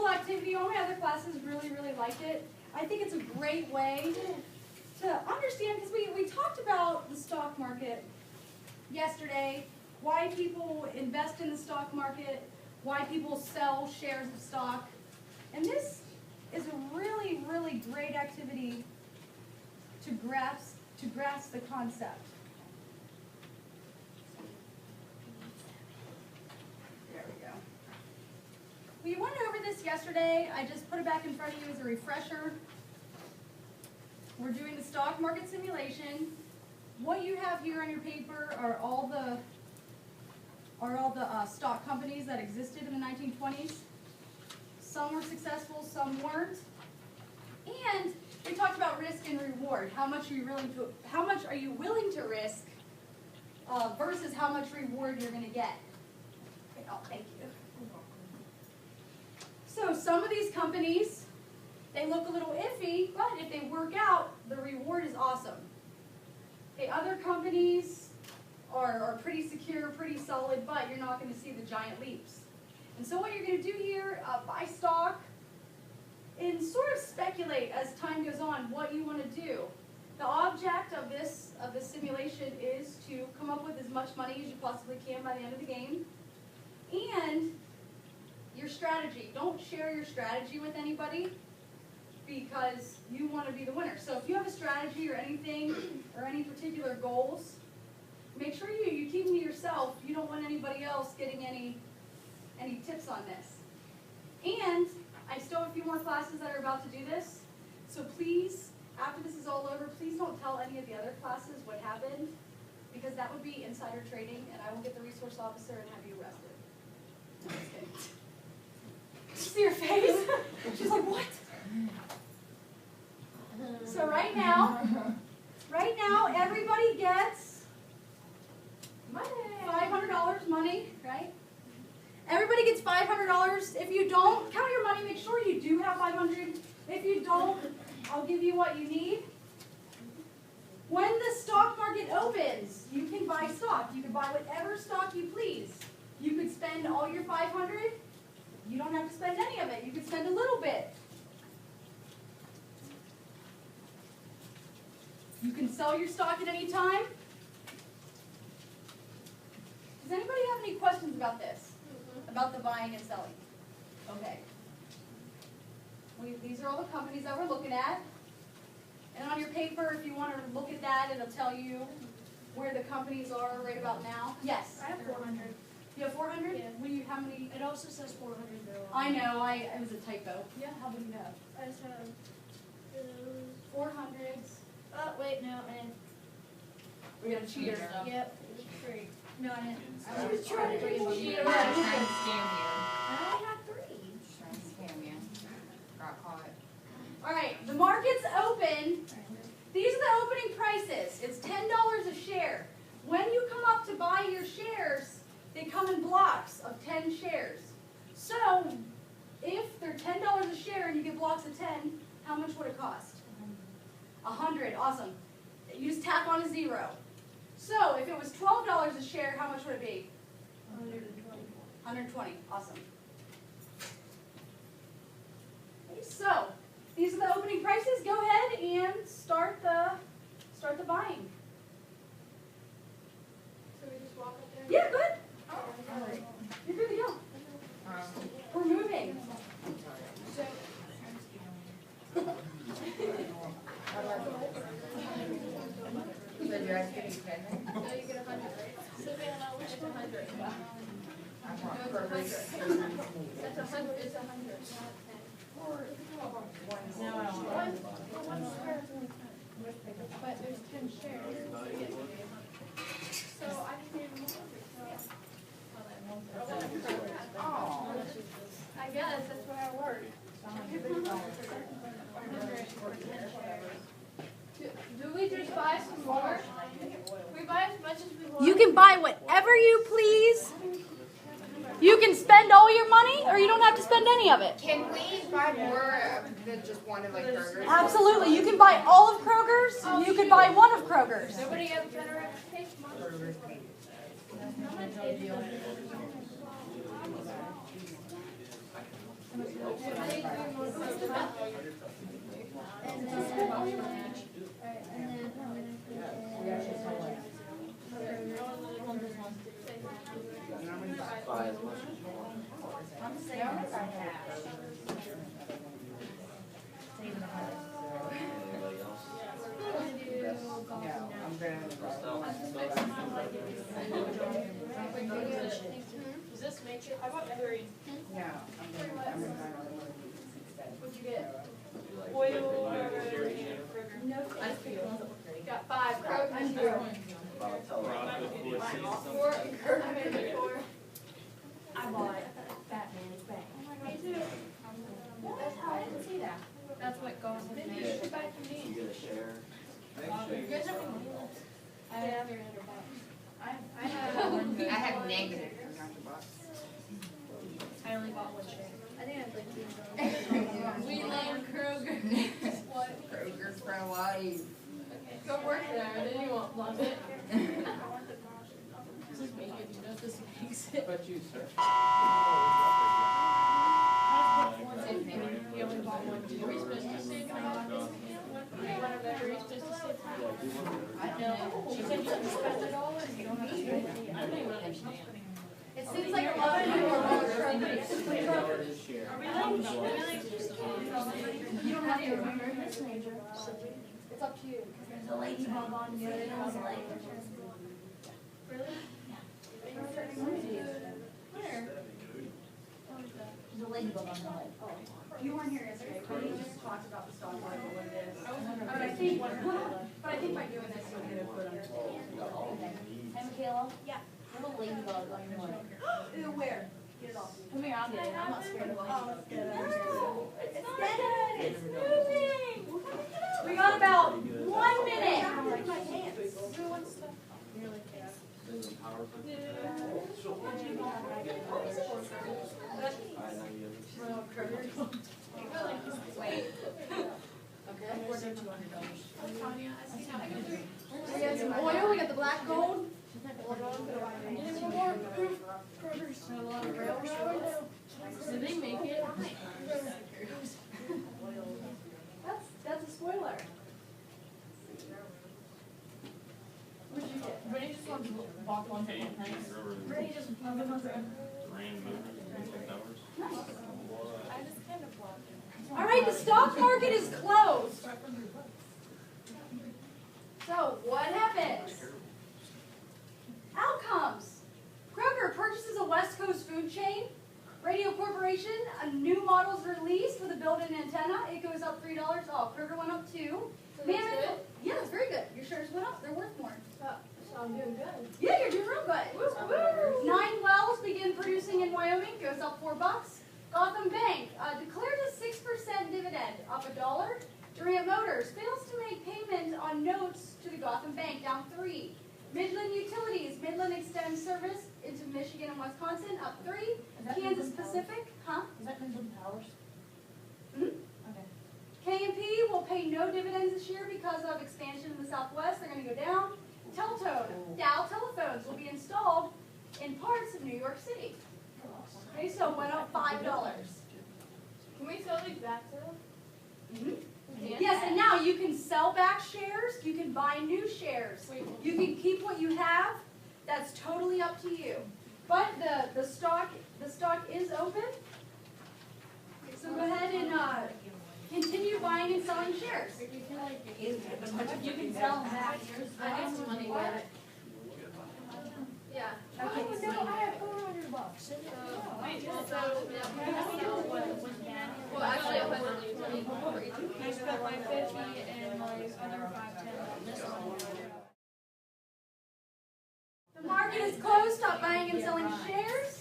cool activity. All my other classes really, really like it. I think it's a great way to understand, because we talked about the stock market yesterday, why people invest in the stock market, why people sell shares of stock. And this is a really, really great activity to grasp the concept. There we go. We went over this yesterday. I just put it back in front of you as a refresher. We're doing the stock market simulation. What you have here on your paper are all the stock companies that existed in the 1920s. Some were successful, some weren't. And we talked about risk and reward. How much are you willing to risk versus how much reward you're going to get? Okay, oh, thank you. So some of these companies, they look a little iffy, but if they work out, the reward is awesome. Okay, other companies are pretty secure, pretty solid, but you're not going to see the giant leaps. And so what you're going to do here, buy stock and sort of speculate as time goes on what you want to do. The object of this simulation is to come up with as much money as you possibly can by the end of the game. And your strategy. Don't share your strategy with anybody because you want to be the winner. So if you have a strategy or anything or any particular goals, make sure you keep them to yourself. You don't want anybody else getting any tips on this. And I still have a few more classes that are about to do this. So please, after this is all over, please don't tell any of the other classes what happened, because that would be insider trading, and I will get the resource officer and have you arrested. No, I'm just kidding. Did you see her face? She's like, what? So right now, everybody gets money. $500 money, right? Everybody gets $500. If you don't, count your money, make sure you do have $500. If you don't, I'll give you what you need. When the stock market opens, you can buy stock. You can buy whatever stock you please. You could spend all your $500. You don't have to spend any of it. You could spend a little bit. You can sell your stock at any time. Does anybody have any questions about this? About the buying and selling? Okay. These are all the companies that we're looking at. And on your paper, if you want to look at that, it'll tell you where the companies are right about now. Yes? I have 400. You have 400? Yeah. How many? It also says 400 though. I know, it was a typo. Yeah, how many do you have? I just have 400s. oh wait, no, and We got a cheater. yep, 3. No, I didn't. I was trying to cheat. Trying to scam I only have 3. you. Trying to scam you. Got caught. All right, the market's open. These are the opening prices. It's $10 a share. When you come up to buy your shares, they come in blocks of 10 shares. So if they're $10 a share and you get blocks of 10, how much would it cost? 100. Awesome. You just tack on a 0. So if it was $12 a share, how much would it be? 120. Awesome. Okay, so these are the opening prices. Go ahead and start the buying. So we just walk up there? Yeah, good. Oh, okay. You're good to go. We're moving. So, So do I give you 10 then? no, you get 100, right? So we don't know which 100. I want No, perfect. it's 100. That's 100. It's 100, not 10. No, I don't want One share. But there's 10 shares. So I can name more. Oh. I guess that's where I work. Do we just buy some more? We buy as much as we want. You can buy whatever you please. You can spend all your money, or you don't have to spend any of it. Can we buy more than just one of like burgers? Absolutely. You can buy all of Kroger's. You can buy one of Kroger's. Nobody has better reputation. Buy as much as you want. Anybody else? Does this make it? I bought 3. What'd you get? Oil or No. got 5. Kroger. 4. Kroger. 4. I bought Batman's bag. Me too. I didn't see that. That's what goes with Maybe me. you should buy from You me. get a share. You guys have any money left? I have $300. I have I have negative $300. I only bought one share. I think I have like We love Kroger. What? Kroger for life. Go work there, and then you won't love it. This is bacon, you know, this makes it. But you, sir. You only bought one, too. Are we supposed to save about this? Whatever, are we supposed to save? I know. She said you can spend it all and you don't have to spend it. I don't even understand. It seems like a lot of you are all Kroger's. Are we like, You don't have to remember this major. It's up to you. There's a ladybug on the other nose like. really? Where? There's a ladybug on the leg. You weren't here yesterday, but you just talked about the stock market, what it is. I wasn't. But I think by doing this, you'll get a foot on it. Hey, Michaela? Yeah. There's a ladybug on your leg. Ew, where? Get it off. Come here, I'm not scared of ladybugs. It's dead. It's moving. We got about 1 minute. Who wants to? Wait. Okay. Tanya, I see how I can do. We got some oil, we got the black gold. Any more Kroger's? A lot of railroads? Did they make it? That's a spoiler. What'd you get? Renee just wants to bought one for 10 cents. Renee just plugged them up there. I just kind of blocked it. All right, the stock market is closed. So what happens? Outcomes. Kroger purchases a West Coast food chain. Radio Corporation, a new model is released with a built-in antenna. It goes up $3. Oh, Kroger went up 2. So that's good? Yeah, it's very good. Your shares went up. They're worth more. So I'm doing good. Yeah, you're doing real good. Woo. 9 wells begin producing in Wyoming, goes up $4. Gotham Bank declares a 6% dividend, up $1. Durant Motors fails to make payment on notes to the Gotham Bank, down 3. Midland Utilities, Midland extends service into Michigan and Wisconsin, up 3. Kansas Pacific, Is that Midland Powers? Mhm. Okay. K&P will pay no dividends this year because of expansion in the Southwest. They're going to go down. Teltone, Dow telephones will be installed in parts of New York City. Okay, so it went up $5. Can we sell these back to them? Mhm. We can? Yes, and now you can sell back shares, you can buy new shares. Wait, You can keep what you have, that's totally up to you. But the stock is open. So go ahead and continue buying and selling shares. You can sell them back. I need some money with it. Yeah. Oh, no, I have $400. Wait, well, actually, I put on utility. I spent my 50 and my other 510 on this one. The market is closed, stop buying and selling shares.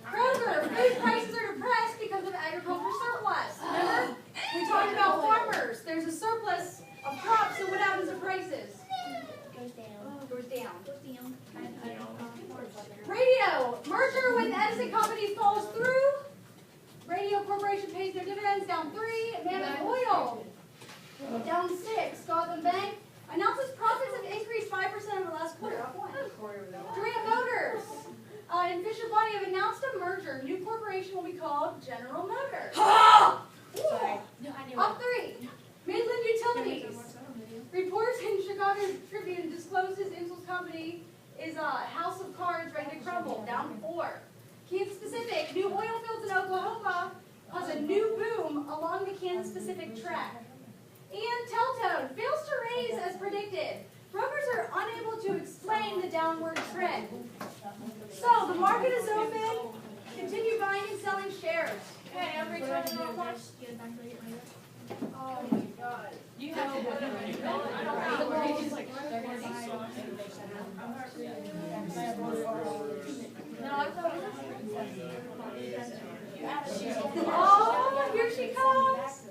Kroger, food prices are depressed because of agriculture surplus. Remember, we talked about farmers. There's a surplus of crops, so what happens to prices? Goes down. Goes down. Goes down. Radio, merger with Edison Company falls through. Radio Corporation pays their dividends, down 3. Mammoth Oil, down 6. Gotham Bank announces profits have increased 5% over the last quarter, up 1. Durant Motors and Fisher Body have announced a merger. New corporation will be Tribune discloses Insul's company is a house of cards ready to crumble, down 4. Kansas Pacific, new oil fields in Oklahoma cause a new boom along the Kansas Pacific track. And Teltone fails to raise as predicted. Brokers are unable to explain the downward trend. So the market is open. Continue buying and selling shares. Hey, every time you don't watch. Oh my god. You have to put them in. I don't know. It's like, they're gonna be so. No, I thought it was. Oh, here she comes.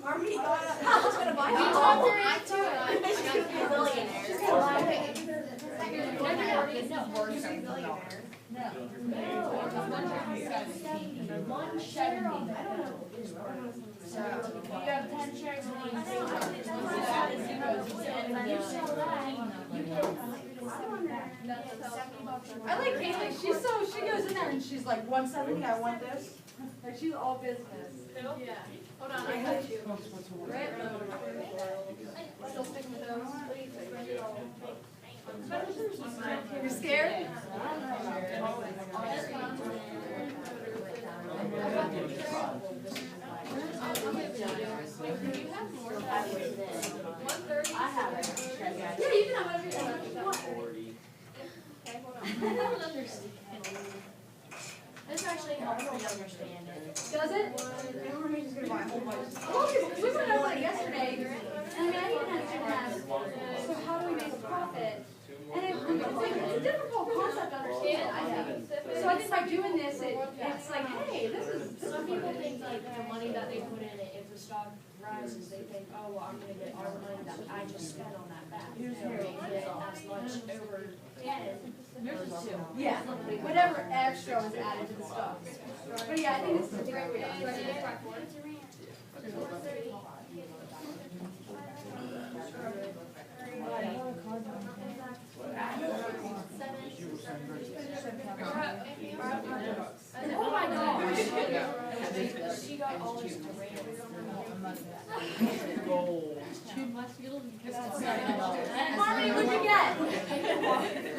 Marty got up. I was gonna buy You it. talked her into it. She's a billionaire. She's gonna buy it. One share on, I don't know. So, you have 10 shares in each. And you sell that, you get I like Kaylee. She goes in there and she's like 170. I want this. Like she's all business. Yeah. Hold on, I got you. Still sticking with those. You're scared? I have it. Yeah, you can have whatever you want. Okay, hold on. I don't understand. This actually helps me understand it. Does it? Well, we went over it yesterday, and I even asked, so how do we make a profit? And it's a difficult concept to understand, I think. So I think by doing this, it's like, hey, this is. Some people think like the money that they put in it, if the stock rises, they think, oh, well, I'm gonna get all the money that I just spent on that back. You don't get as much over 10. Yeah, whatever extra was added to the stocks. But yeah, I think it's a great way to understand it. Oh my gosh. She got all this Harmony, what'd you get?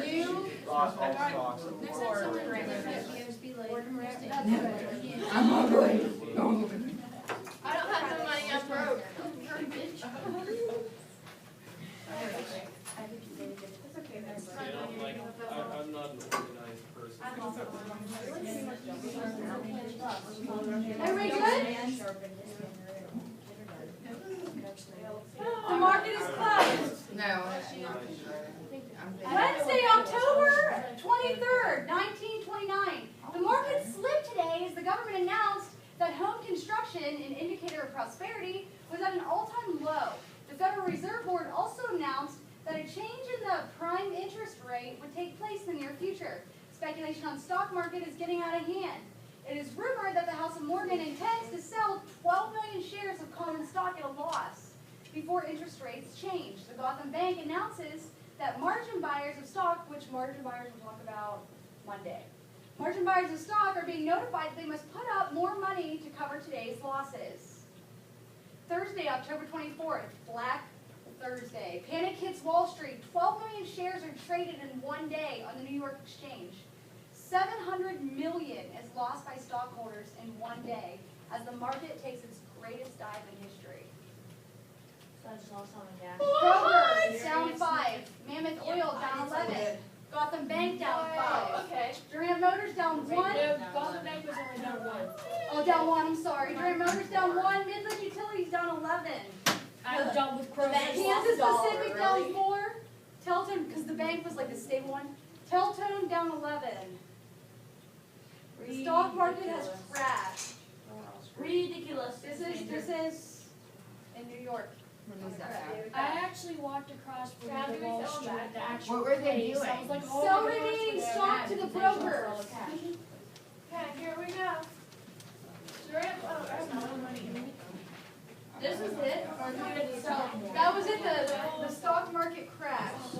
You. Lost all stocks. Next time someone gives be like. I'm hungry. I don't have the money, I'm broke. I'm not an organized person. Everybody good? The market is closed. No. Wednesday, October 23rd, 1929. The market slipped today as the government announced that home construction, an indicator of prosperity, was at an all-time low. The Federal Reserve Board also announced that a change in the prime interest rate would take place in the near future. Speculation on the stock market is getting out of hand. It is rumored that the House of Morgan intends to sell 12 million shares of common stock at a loss before interest rates change. The Gotham Bank announces that margin buyers of stock, which margin buyers will talk about Monday, margin buyers of stock are being notified that they must put up more money to cover today's losses. Thursday, October 24th, Black Thursday. Panic hits Wall Street. 12 million shares are traded in one day on the New York Exchange. 700 million is lost by stockholders in one day as the market takes its greatest dive in history. So I just lost on the gas. Kroger down 5. Mammoth Oil down 11. Gotham Bank down 5. Okay. Durant Motors down 1. No, Gotham Bank was only down 1. Oh, down 1, I'm sorry. Durant Motors down 1. Midland Utilities down 11. I'm done with Kroger. Kansas Pacific down 4. Teltone, because the bank was like a stable one. Teltone down 11. The stock market has crashed. Ridiculous. This is in New York. I actually walked across from the Wall Street, the actual What were they place. I was doing? like, oh my gosh, Donating they're stock at to the the station for brokers. all the cash. Okay, here we go. Durant, oh, I have no money. This is it. Or do we have to sell? That was it. The stock market crashed.